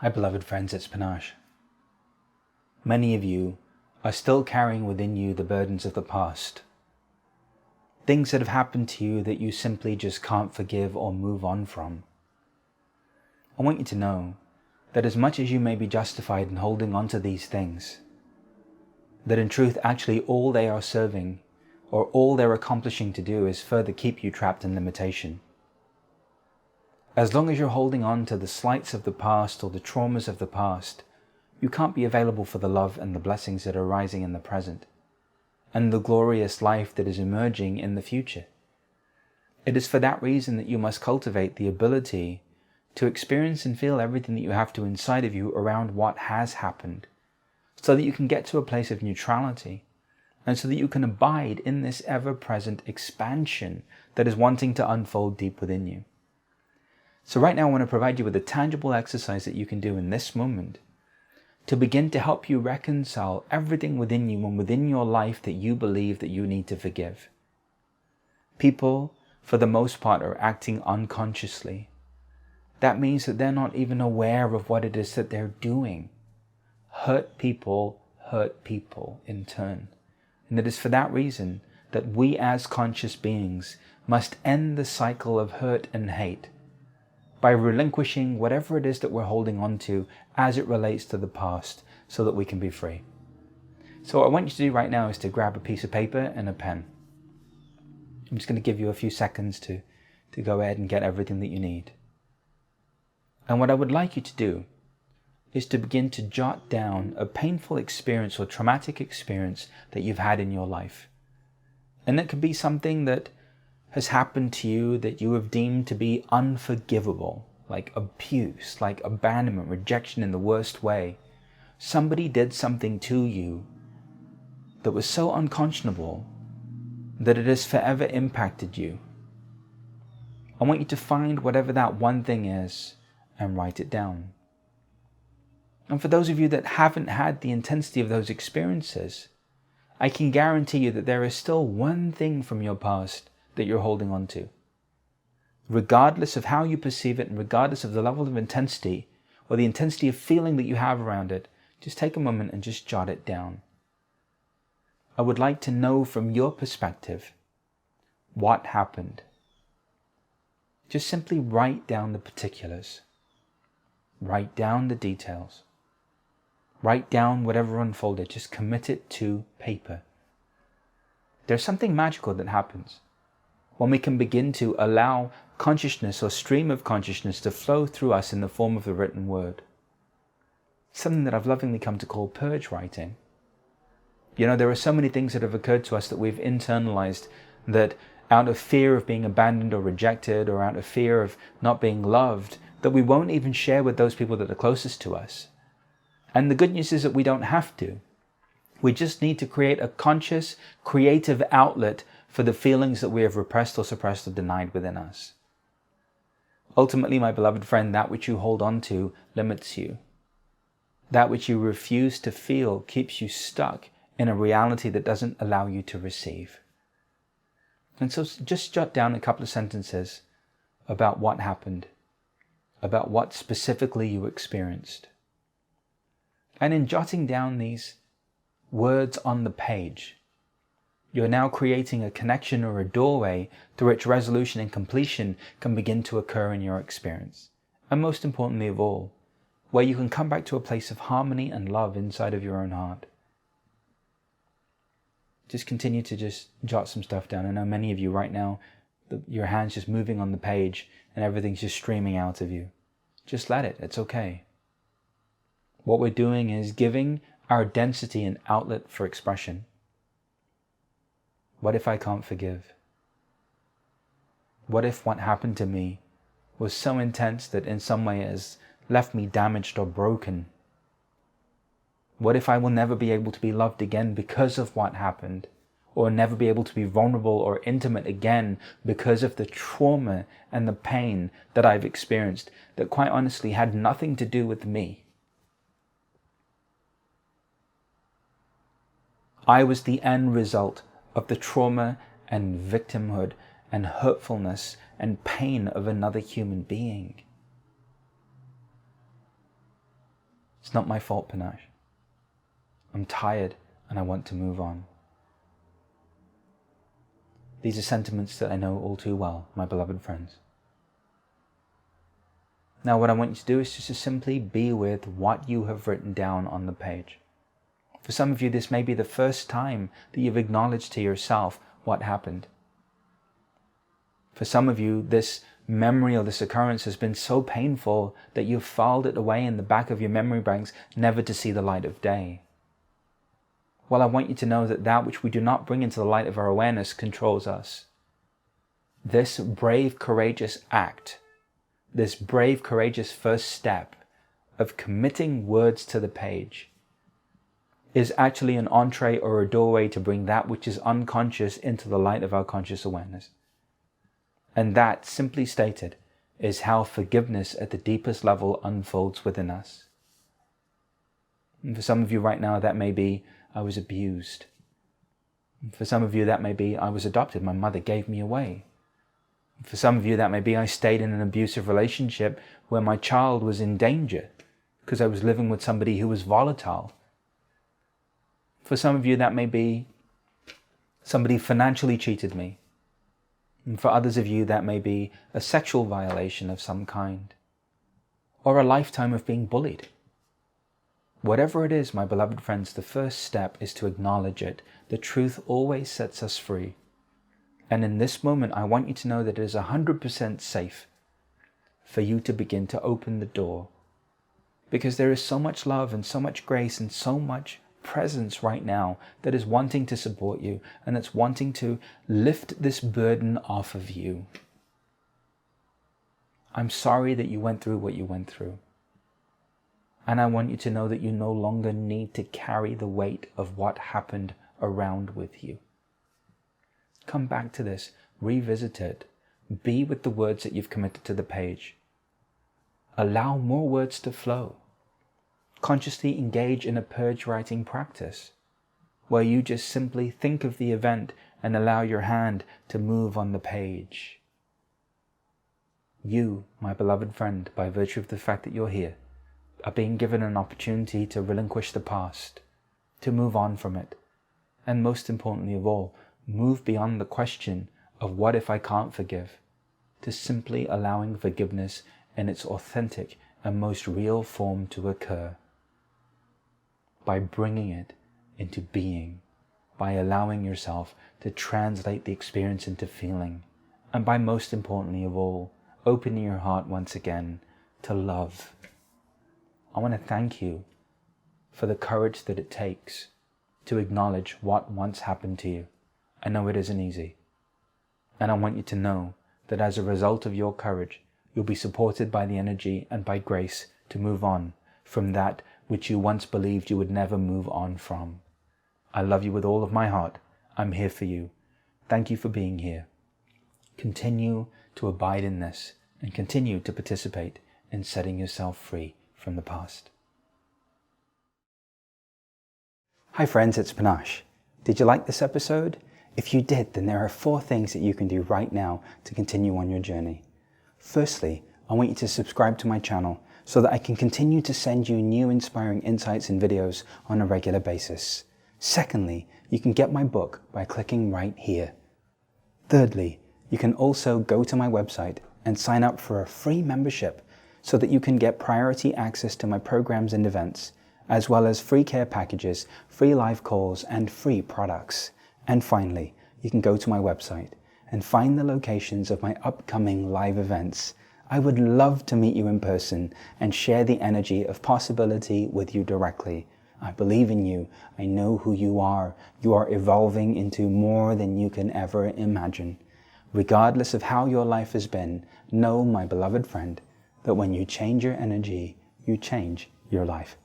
Hi beloved friends, it's Panache. Many of you are still carrying within you the burdens of the past. Things that have happened to you that you simply just can't forgive or move on from. I want you to know that as much as you may be justified in holding on to these things, that in truth actually all they are serving or all they're accomplishing to do is further keep you trapped in limitation. As long as you're holding on to the slights of the past or the traumas of the past, you can't be available for the love and the blessings that are arising in the present, and the glorious life that is emerging in the future. It is for that reason that you must cultivate the ability to experience and feel everything that you have to inside of you around what has happened, so that you can get to a place of neutrality, and so that you can abide in this ever-present expansion that is wanting to unfold deep within you. So right now I want to provide you with a tangible exercise that you can do in this moment to begin to help you reconcile everything within you and within your life that you believe that you need to forgive. People, for the most part, are acting unconsciously. That means that they're not even aware of what it is that they're doing. Hurt people in turn. And it is for that reason that we as conscious beings must end the cycle of hurt and hate by relinquishing whatever it is that we're holding on to as it relates to the past, so that we can be free. So what I want you to do right now is to grab a piece of paper and a pen. I'm just going to give you a few seconds to go ahead and get everything that you need. And what I would like you to do is to begin to jot down a painful experience or traumatic experience that you've had in your life. And that could be something that has happened to you that you have deemed to be unforgivable, like abuse, like abandonment, rejection in the worst way. Somebody did something to you that was so unconscionable that it has forever impacted you. I want you to find whatever that one thing is and write it down. And for those of you that haven't had the intensity of those experiences, I can guarantee you that there is still one thing from your past that you're holding on to. Regardless of how you perceive it and regardless of the level of intensity or the intensity of feeling that you have around it, just take a moment and just jot it down. I would like to know from your perspective what happened. Just simply write down the particulars. Write down the details. Write down whatever unfolded. Just commit it to paper. There's something magical that happens when we can begin to allow consciousness or stream of consciousness to flow through us in the form of the written word. Something that I've lovingly come to call purge writing. You know, there are so many things that have occurred to us that we've internalized, that out of fear of being abandoned or rejected, or out of fear of not being loved, that we won't even share with those people that are closest to us. And the good news is that we don't have to. We just need to create a conscious, creative outlet for the feelings that we have repressed or suppressed or denied within us. Ultimately, my beloved friend, that which you hold on to limits you. That which you refuse to feel keeps you stuck in a reality that doesn't allow you to receive. And so just jot down a couple of sentences about what happened, about what specifically you experienced. And in jotting down these words on the page, you're now creating a connection or a doorway through which resolution and completion can begin to occur in your experience. And most importantly of all, where you can come back to a place of harmony and love inside of your own heart. Just continue to just jot some stuff down. I know many of you right now, your hand's just moving on the page and everything's just streaming out of you. Just let it. It's okay. What we're doing is giving our density an outlet for expression. What if I can't forgive? What if what happened to me was so intense that in some way has left me damaged or broken? What if I will never be able to be loved again because of what happened? Or never be able to be vulnerable or intimate again because of the trauma and the pain that I've experienced that quite honestly had nothing to do with me? I was the end result of the trauma and victimhood and hurtfulness and pain of another human being. It's not my fault, Panache. I'm tired and I want to move on. These are sentiments that I know all too well, my beloved friends. Now what I want you to do is just to simply be with what you have written down on the page. For some of you, this may be the first time that you've acknowledged to yourself what happened. For some of you, this memory or this occurrence has been so painful that you've filed it away in the back of your memory banks, never to see the light of day. Well, I want you to know that that which we do not bring into the light of our awareness controls us. This brave, courageous act, this brave, courageous first step of committing words to the page is actually an entree or a doorway to bring that which is unconscious into the light of our conscious awareness. And that, simply stated, is how forgiveness at the deepest level unfolds within us. And for some of you right now, that may be, I was abused. And for some of you, that may be, I was adopted. My mother gave me away. And for some of you, that may be, I stayed in an abusive relationship where my child was in danger because I was living with somebody who was volatile. For some of you, that may be, somebody financially cheated me. And for others of you, that may be a sexual violation of some kind, or a lifetime of being bullied. Whatever it is, my beloved friends, the first step is to acknowledge it. The truth always sets us free. And in this moment, I want you to know that it is 100% safe for you to begin to open the door. Because there is so much love and so much grace and so much presence right now that is wanting to support you and it's wanting to lift this burden off of you. I'm sorry that you went through what you went through. And I want you to know that you no longer need to carry the weight of what happened around with you. Come back to this, revisit it, be with the words that you've committed to the page. Allow more words to flow. Consciously engage in a purge writing practice, where you just simply think of the event and allow your hand to move on the page. You, my beloved friend, by virtue of the fact that you're here, are being given an opportunity to relinquish the past, to move on from it, and most importantly of all, move beyond the question of what if I can't forgive, to simply allowing forgiveness in its authentic and most real form to occur. By bringing it into being, by allowing yourself to translate the experience into feeling, and by most importantly of all, opening your heart once again to love. I want to thank you for the courage that it takes to acknowledge what once happened to you. I know it isn't easy. And I want you to know that as a result of your courage, you'll be supported by the energy and by grace to move on from that which you once believed you would never move on from. I love you with all of my heart. I'm here for you. Thank you for being here. Continue to abide in this and continue to participate in setting yourself free from the past. Hi friends, it's Panache. Did you like this episode? If you did, then there are 4 things that you can do right now to continue on your journey. Firstly, I want you to subscribe to my channel so that I can continue to send you new inspiring insights and videos on a regular basis. Secondly, you can get my book by clicking right here. Thirdly, you can also go to my website and sign up for a free membership so that you can get priority access to my programs and events, as well as free care packages, free live calls, and free products. And finally, you can go to my website and find the locations of my upcoming live events. I would love to meet you in person and share the energy of possibility with you directly. I believe in you. I know who you are. You are evolving into more than you can ever imagine. Regardless of how your life has been, know, my beloved friend, that when you change your energy, you change your life.